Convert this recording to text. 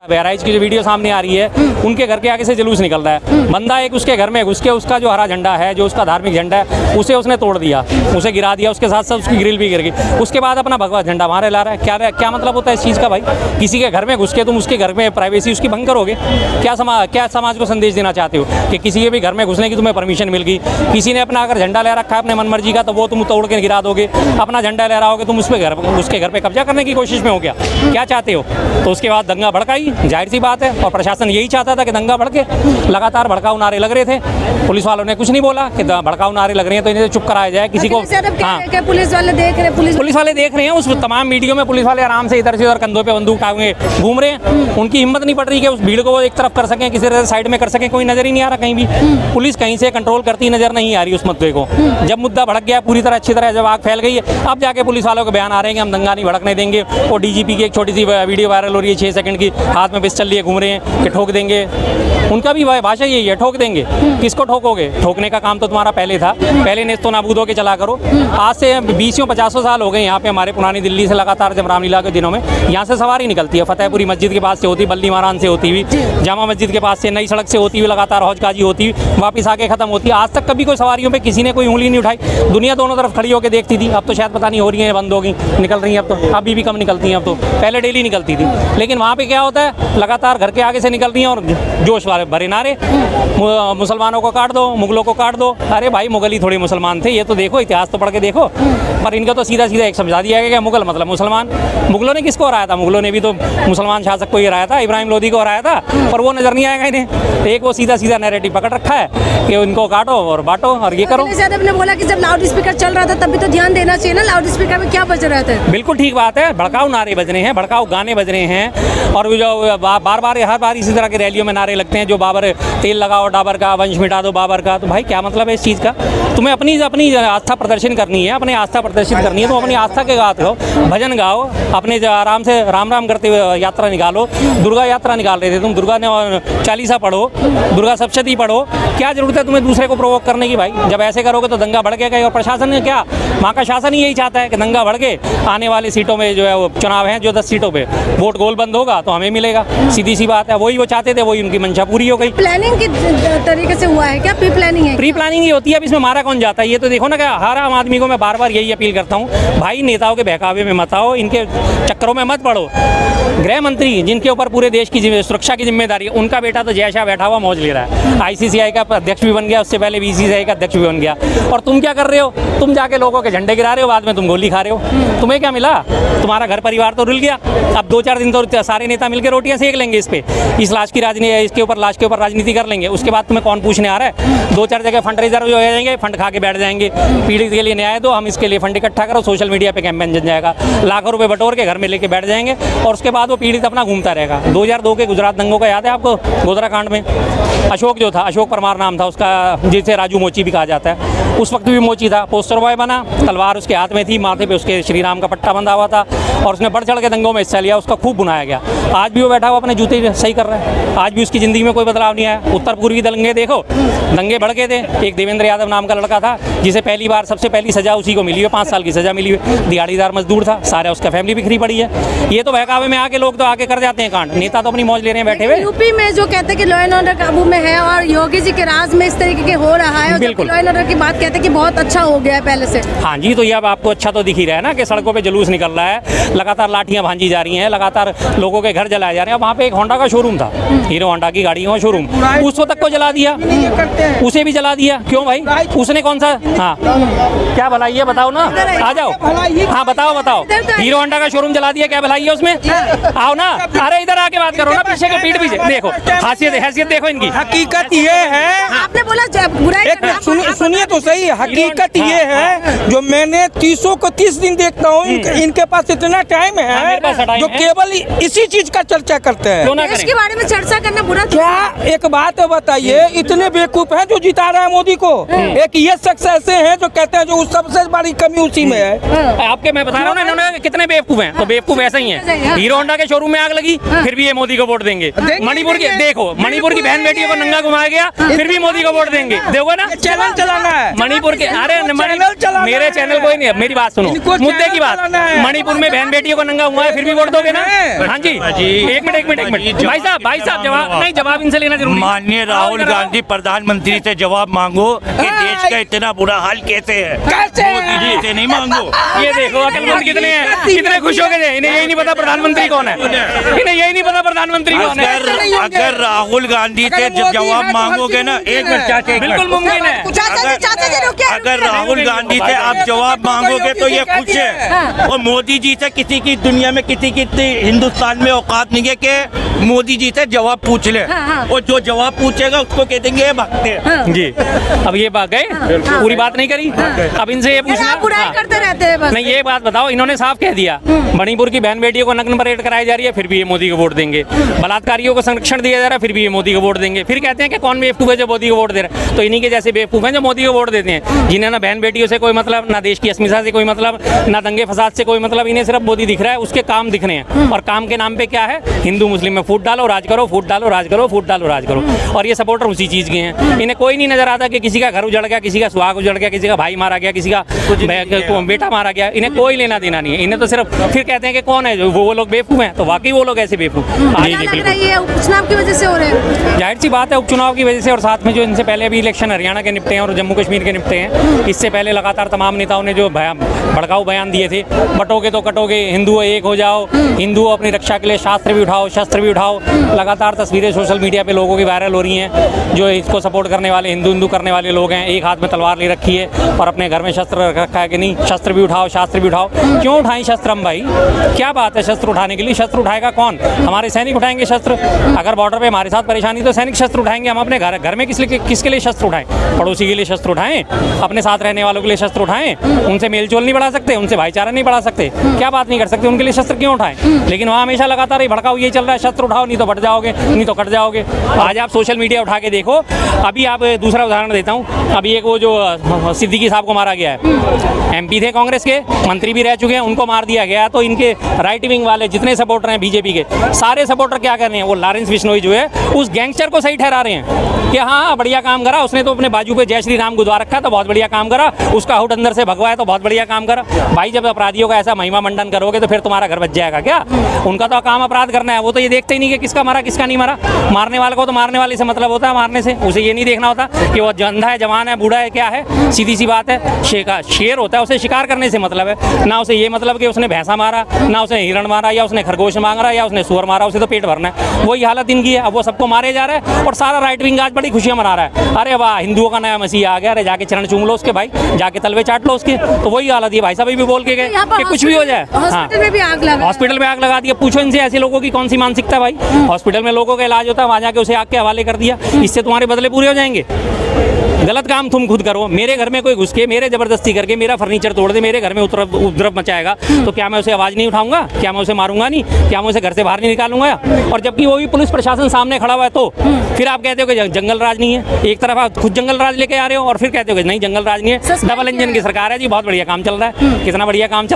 बहराइच की जो वीडियो सामने आ रही है, उनके घर के आगे से जुलूस निकल रहा है। बंदा एक उसके घर में घुस के उसका जो हरा झंडा है, जो उसका धार्मिक झंडा है, उसे उसने तोड़ दिया, उसे गिरा दिया, उसके साथ साथ उसकी ग्रिल भी गिर गई। उसके बाद अपना भगवा झंडा वहाँ ला रहा है। क्या मतलब होता है इस चीज़ का भाई? किसी के घर में घुस के तुम उसके घर में प्राइवेसी उसकी भंग करोगे? क्या समाज को संदेश देना चाहते हो कि किसी के भी घर में घुसने की तुम्हें परमिशन मिल गई? किसी ने अपना अगर झंडा ले रखा है अपने मनमर्जी का, तो वो तुम तोड़ के गिरा दोगे। अपना झंडा ले रहा होगे तुम उसके घर पे कब्जा करने की कोशिश में हो क्या चाहते हो? तो उसके बाद दंगा भड़काई, जाहिर सी बात है। और प्रशासन यही चाहता था कि दंगा भड़के। लगातार भड़काऊ नारे लग रहे थे, पुलिस वालों ने कुछ नहीं बोला कि भड़काऊ नारे लग रहे हैं तो इन्हें चुप कराया जाए। किसी को क्या पुलिस वाले देख रहे हैं? पुलिस वाले देख रहे हैं। उस तमाम वीडियो में पुलिस वाले आराम से इधर से उधर कंधों पे बंदूक टांगे घूम रहे हैं। उनकी हिम्मत नहीं पड़ रही कि उस भीड़ को वो एक तरफ कर सकें, किसी तरह साइड में कर सकें। कोई नजर ही नहीं आ रहा कहीं भी। पुलिस कहीं से कंट्रोल करती नजर नहीं आ रही उस मुद्दे को। जब मुद्दा भड़क गया पूरी तरह अच्छी तरह, जब आग फैल गई है, अब जाके पुलिस वालों के बयान आ रहे हैं कि हम दंगा नहीं भड़कने देंगे। और डीजीपी की एक छोटी सी वीडियो वायरल हो रही है 6 सेकंड की, हाथ में पिस्टल लिए घूम रहे हैं कि ठोक देंगे। उनका भी भाषा यही है, ठोक देंगे। किसको ठोकोगे? ठोकने का काम तो तुम्हारा पहले था, पहले नेस्तो नाबूद होके चला करो। आज से 20-50 साल हो गए यहाँ पे हमारे पुरानी दिल्ली से लगातार जब रामलीला के दिनों में यहाँ से सवारी निकलती है, फतेहपुरी मस्जिद के पास से होती, बल्ली महारान से होती हुई, जामा मस्जिद के पास से नई सड़क से होती हुई, लगातार हौजकाजी होती हुई वापस आके खत्म होती है। आज तक कभी कोई सवारियों पे किसी ने कोई उंगली नहीं उठाई। दुनिया दोनों तरफ खड़ी होकर देखती थी। अब तो शायद पता नहीं हो रही है, बंद होगी, निकल रही है। अब तो अभी भी कम निकलती हैं। अब तो पहले डेली निकलती थी। लेकिन वहाँ पे क्या होता है, लगातार घर के आगे से निकल रही हैं और जोश वाले भरे नारे, मुसलमानों को काट दो, मुगलों को काट दो। अरे भाई, मुगल ही थोड़े मुसलमान थे, ये तो देखो, इतिहास तो पढ़ के देखो। पर इनको तो सीधा सीधा एक समझा दिया गया कि मुगल मतलब मुसलमान। मुगलों ने किसको हराया था? मुगलों ने भी तो मुसलमान शासक को ही हराया था, इब्राहिम लोदी को हराया था, पर वो नजर नहीं आएगा इन्हें। एक वो सीधा सीधा नैरेटिव पकड़ रखा है कि उनको काटो और बांटो और ये करो। ने बोला कि जब लाउड स्पीकर चल रहा था तब भी तो ध्यान देना चाहिए ना, लाउड स्पीकर में क्या बज रहा था। बिल्कुल ठीक बात है, भड़काऊ नारे बज रहे हैं, भड़काऊ गाने बज रहे हैं। और जो बार बार हर बार इसी तरह के रैलियों में नारे लगते हैं, जो बाबर तेल लगाओ डाबर का, वंश मिटा दो बाबर का। तो भाई क्या मतलब है इस चीज़ का? तुम्हें अपनी आस्था प्रदर्शन करनी है, अपनी आस्था प्रदर्शित करनी है तो अपनी आस्था के गात गाओ, भजन गाओ, अपने आराम से राम राम करते हुए यात्रा निकालो। दुर्गा यात्रा निकाल रहे थे तुम, दुर्गा ने चालीसा पढ़ो, दुर्गा सप्तशती पढ़ो। क्या जरूरत है तुम्हें दूसरे को प्रोवोक करने की भाई? जब ऐसे करोगे तो दंगा भड़केगा। और प्रशासन ने क्या, वहाँ का शासन ही यही चाहता है कि दंगा भड़के, आने वाली सीटों में जो है वो चुनाव हैं जो 10 सीटों पे वोट गोल बंद होगा तो हमें मिलेगा। सीधी सी बात है, वही वो चाहते थे, वही उनकी मंशा पूरी हो गई। प्लानिंग की तरीके से हुआ है क्या? प्री प्लानिंग है? प्री प्लानिंग ही होती है। अब इसमें मारा कौन जाता है? ये तो देखो ना, क्या हर आम आदमी को मैं बार बार यही अपील करता हूँ, भाई नेताओं के बहकावे में मत आओ, इनके चक्करों में मत पड़ो। गृह मंत्री जिनके ऊपर पूरे देश की सुरक्षा की जिम्मेदारी है, उनका बेटा तो जय शाह बैठा हुआ मौज ले रहा है, ICCI का अध्यक्ष भी बन गया, उससे पहले BCCI का अध्यक्ष भी बन गया। और तुम क्या कर रहे हो? तुम जाके लोगों के झंडे गिरा रहे हो, बाद में तुम गोली खा रहे हो। तुम्हें क्या मिला? तुम्हारा घर परिवार तो रुल गया। अब 2-4 दिन तो सारे नेता मिलकर रोटियां सेक लेंगे इस पे, इस लाश की राजनीति, इसके ऊपर लाश के ऊपर राजनीति कर लेंगे। उसके बाद तुम्हें कौन पूछने आ रहा है? 2-4 जगह फंड रेजर हो जाएंगे, फंड खा के बैठ जाएंगे। पीड़ित के लिए न्याय दो, हम इसके लिए फंड इकट्ठा करो, सोशल मीडिया पे कैंपेन जम जाएगा, लाखों रुपए बटोर के घर में लेके बैठ जाएंगे। और उसके बाद वो पीड़ित अपना घूमता रहेगा। 2002 के गुजरात दंगों का याद है आपको? गोधरा कांड में अशोक जो था, अशोक परमार नाम था उसका, जिसे राजू मोची भी कहा जाता है, उस वक्त भी मोची था, पोस्टर बॉय बना, तलवार उसके हाथ में थी, माथे पे उसके श्री राम का पट्टा बंधा हुआ था और उसने बढ़ चढ़ के दंगों में हिस्सा लिया, उसका खूब बुनाया गया। आज भी वो बैठा हुआ अपने जूते सही कर रहा है, आज भी उसकी ज़िंदगी में कोई बदलाव नहीं आया। उत्तर पूर्वी दंगे देखो, दंगे भड़के थे। एक देवेंद्र यादव नाम का लड़का था जिसे पहली बार सबसे पहली सजा उसी को मिली है, 5 साल की सजा मिली है। दिहाड़ीदार मजदूर था, सारा उसका फैमिली बिखरी पड़ी है। ये तो बहकावे में आके लोग तो आके कर जाते हैं कांड, नेता तो अपनी मौज ले रहे हैं बैठे हुए। यूपी में जो कहते हैं कि लॉ एंड ऑर्डर काबू में है और योगी जी के राज में इस तरीके के हो रहा है, और लॉ एंड ऑर्डर की बात कहते हैं कि बहुत अच्छा हो गया है पहले से। हाँ जी, तो ये अब आपको अच्छा तो दिख ही रहा है ना कि सड़कों पे जुलूस निकल रहा है, लगातार लाठियां भांजी जा रही हैं, लगातार लोगों के घर जलाए जा रहे हैं। वहाँ पे एक होंडा का शोरूम था, हीरो होंडा की गाड़ियों का शोरूम, उसको तक को जला दिया, उसे भी जला दिया। क्यों भाई? उसने कौन सा, हाँ क्या भलाई है बताओ ना, आ जाओ, हाँ बताओ। हीरो होंडा का शोरूम जला दिया, क्या भलाई है उसमें? आओ ना, अरे इधर आके बात करो ना, पीछे के पीठ पीछे देखो, हैसियत देखो इनकी। हकीकत ये है, आपने बोला सुनिए तो सही, हकीकत ये है जो मैंने 30 दिन देखता हूँ, इनके पास इतना टाइम है जो केवल इसी चीज का चर्चा करते हैं। देश के बारे में चर्चा करना बुरा क्या? एक बात बताइए, इतने बेवकूफ हैं जो जिता रहा है मोदी को। एक ये शख्स ऐसे हैं जो कहते हैं जो सबसे बड़ी कमी उसी में है। आपके मैं बता रहा हूँ ना, इन्होंने कितने बेवकूफ हैं, तो बेवकूफ ऐसे ही है। हीरो होंडा के शोरूम में आग लगी, फिर भी ये मोदी को वोट देंगे। मणिपुर की देखो, मणिपुर की बहन बेटियों को नंगा घुमाया गया, फिर भी मोदी को वोट देंगे। देखो ना, चैनल चलाना है मणिपुर के, अरे मेरे चैनल कोई नहीं, मेरी बात सुनो, मुद्दे की बात। मणिपुर में बहन बेटियों को नंगा घुमाया, फिर भी वोट दोगे ना? हाँ जी, एक मिनट भाई साहब जवाब नहीं, जवाब इनसे लेना जरूरी। माननीय राहुल गांधी प्रधानमंत्री से जवाब मांगो कि देश का इतना बुरा हाल कैसे है, मोदी जी से नहीं मांगो। ये देखो अकलमंद कितने हैं, कितने खुश हो गए। इन्हें यही नहीं पता प्रधानमंत्री कौन है, इन्हें यही नहीं पता प्रधानमंत्री कौन है। अगर राहुल गांधी से जवाब मांगोगे ना, एक मिनट चाचा, बिल्कुल मुमकिन है। अगर राहुल गांधी से आप जवाब मांगोगे तो ये खुश है, और मोदी जी से किसी की दुनिया में किसी की हिंदुस्तान में औकात नहीं है कि मोदी जी से जवाब पूछ ले, और जो जवाब पूछेगा उसको कह देंगे ये भगते हैं। जी, अब ये बात गए, पूरी बात नहीं करी, अब इनसे ये पूछना करते रहते हैं बस। नहीं, ये बात बताओ, इन्होंने साफ कह दिया मणिपुर की बहन बेटियों को नग्न परेड कराई जा रही है, फिर भी ये मोदी को वोट देंगे। बलात्कारियों को संरक्षण दिया जा रहा है, फिर भी ये मोदी को वोट देंगे। फिर कहते हैं कि कौन बेवकूफ है जो मोदी को वोट दे रहा है, तो इन्हीं के जैसे बेवकूफ हैं जो मोदी को वोट देते हैं, जिन्हें ना बहन बेटियों से कोई मतलब, ना देश की अस्मिता से कोई मतलब, ना दंगे फसाद से कोई मतलब। इन्हें सिर्फ मोदी दिख रहा है, उसके काम दिख रहे हैं, और काम के नाम पे क्या है, हिंदू मुस्लिम में फूट डालो राज करो, फूट डालो राज करो, फूट डालो राज करो। और ये सपोर्टर उसी चीज के हैं। इन्हें कोई नहीं नजर आता कि किसी का घर उजड़ गया, किसी का सुहाग उजड़ गया, किसी का भाई मारा गया, किसी का बेटा मारा गया, इन्हें कोई लेना देना नहीं है। इन्हें तो सिर्फ फिर कहते हैं कि कौन है जो वो लोग बेवकूफ हैं, तो वाकई वो लोग ऐसे बेवकूफ। जी जी बिल्कुल, ये उपचुनाव की वजह से हो रहे हैं, जाहिर सी बात है उपचुनाव की वजह से, और साथ में जो इनसे पहले अभी इलेक्शन हरियाणा के निपटे हैं और जम्मू कश्मीर के निपटे हैं, इससे पहले लगातार तमाम नेताओं ने जो भड़काऊ बयान दिए थे, बटोगे तो कटोगे, हिंदुओं एक हो जाओ, हिंदुओं अपनी रक्षा के लिए शास्त्र भी उठाओ, शस्त्र भी उठाओ। लगातार तस्वीरें सोशल मीडिया पे लोगों की वायरल हो रही हैं, जो इसको सपोर्ट करने वाले हिंदू करने वाले लोग हैं, एक हाथ में तलवार ले रखी है और अपने घर में शस्त्र रख रखा है कि नहीं, शस्त्र भी उठाओ, शास्त्र भी उठाओ। क्यों उठाएं शस्त्र हम भाई, क्या बात है शस्त्र उठाने के लिए? शस्त्र उठाएगा कौन? हमारे सैनिक उठाएंगे शस्त्र। अगर बॉर्डर पे हमारे साथ परेशानी तो सैनिक शस्त्र उठाएंगे। हम अपने घर में किसके लिए शस्त्र उठाएं? पड़ोसी के लिए शस्त्र उठाएं, अपने साथ रहने वालों के लिए शस्त्र उठाएं। उनसे मेलजोल नहीं बढ़ा सकते, उनसे भाईचारा नहीं बढ़ा सकते, क्या बात नहीं कर सकते? उनके लिए शस्त्र क्यों उठाएं? लेकिन वहाँ हमेशा लगातार भड़काऊ ये चल रहा है, शस्त्र उठाओ नहीं तो बढ़ जाओगे, नहीं तो कट जाओगे। आज आप सोशल मीडिया उठा के देखो, अभी आप दूसरा उदाहरण देता हूँ, अभी एक वो जो सिद्दीकी साहब को मारा गया है, एमपी थे कांग्रेस के, मंत्री भी रह चुके हैं, उनको मार दिया गया। तो इनके राइट विंग वाले जितने सपोर्टर हैं बीजेपी के, सारे सपोर्टर क्या कर रहे हैं, वो लॉरेंस बिश्नोई जो है उस गैंगस्टर को सही ठहरा रहे हैं कि हाँ बढ़िया काम करा उसने, तो अपने बाजू पे जय श्री राम गुदवा रखा तो बहुत बढ़िया काम करा, उसका हुड अंदर से भगवाया तो बहुत बढ़िया काम करा। भाई जब अपराधियों का ऐसा महिमा मंडन करोगे तो फिर तुम्हारा घर बच जाएगा क्या? उनका तो काम अपराध करना है, वो तो ये देखते ही नहीं कि किसका मारा किसका नहीं मारा। मारने वाले को तो मारने वाले से मतलब होता है, मारने से उसे ये नहीं देखना होता कि वो अंधा है, जवान है, बूढ़ा है, क्या है। सीधी सी बात है, शेर होता है, उसे शिकार करने से मतलब है ना, उसे ये मतलब कि उसने भैंसा मारा, ना उसने हिरण मारा, या उसने खरगोश मारा, या उसने सुअर मारा, उसे तो पेट भरना है। वही हालत इनकी है। अब वो सबको मारे जा रहा है और सारा राइट विंग आज बड़ी खुशियां मना रहा है, अरे वाह हिंदुओं का नया मसीहा आ गया, अरे जाके चरण चूम लो उसके भाई, जाके तलवे चाट लो उसके। तो वही हालत है। भाई साहब भी बोल के गए कि कुछ भी हो जाए, हॉस्पिटल में भी आग लगा, हॉस्पिटल में आग लगा दिया। पूछो इनसे ऐसे लोगों की कौन सी मानसिकता है भाई? हॉस्पिटल में लोगों का इलाज होता है, वहाँ जाके उसे आग के हवाले कर दिया, इससे तुम्हारे बदले पूरे हो जाएंगे? गलत काम तुम खुद करो। मेरे घर में कोई घुस के मेरे जबरदस्ती करके मेरा फर्नीचर तोड़ दे, मेरे घर में उपद्रव मचाएगा, तो क्या मैं उसे आवाज़ नहीं उठाऊंगा? क्या मैं उसे मारूंगा नहीं? क्या मैं उसे घर से बाहर नहीं निकालूंगा? और जबकि वो भी पुलिस प्रशासन सामने खड़ा हुआ है, तो फिर आप कहते हो कि जंगल राज नहीं है। एक तरफ आप खुद जंगल राज लेके आ रहे हो और फिर कहते हो कि नहीं जंगल राज नहीं है। डबल इंजन की सरकार है जी, बहुत बढ़िया काम चल रहा है। कितना बढ़िया काम चल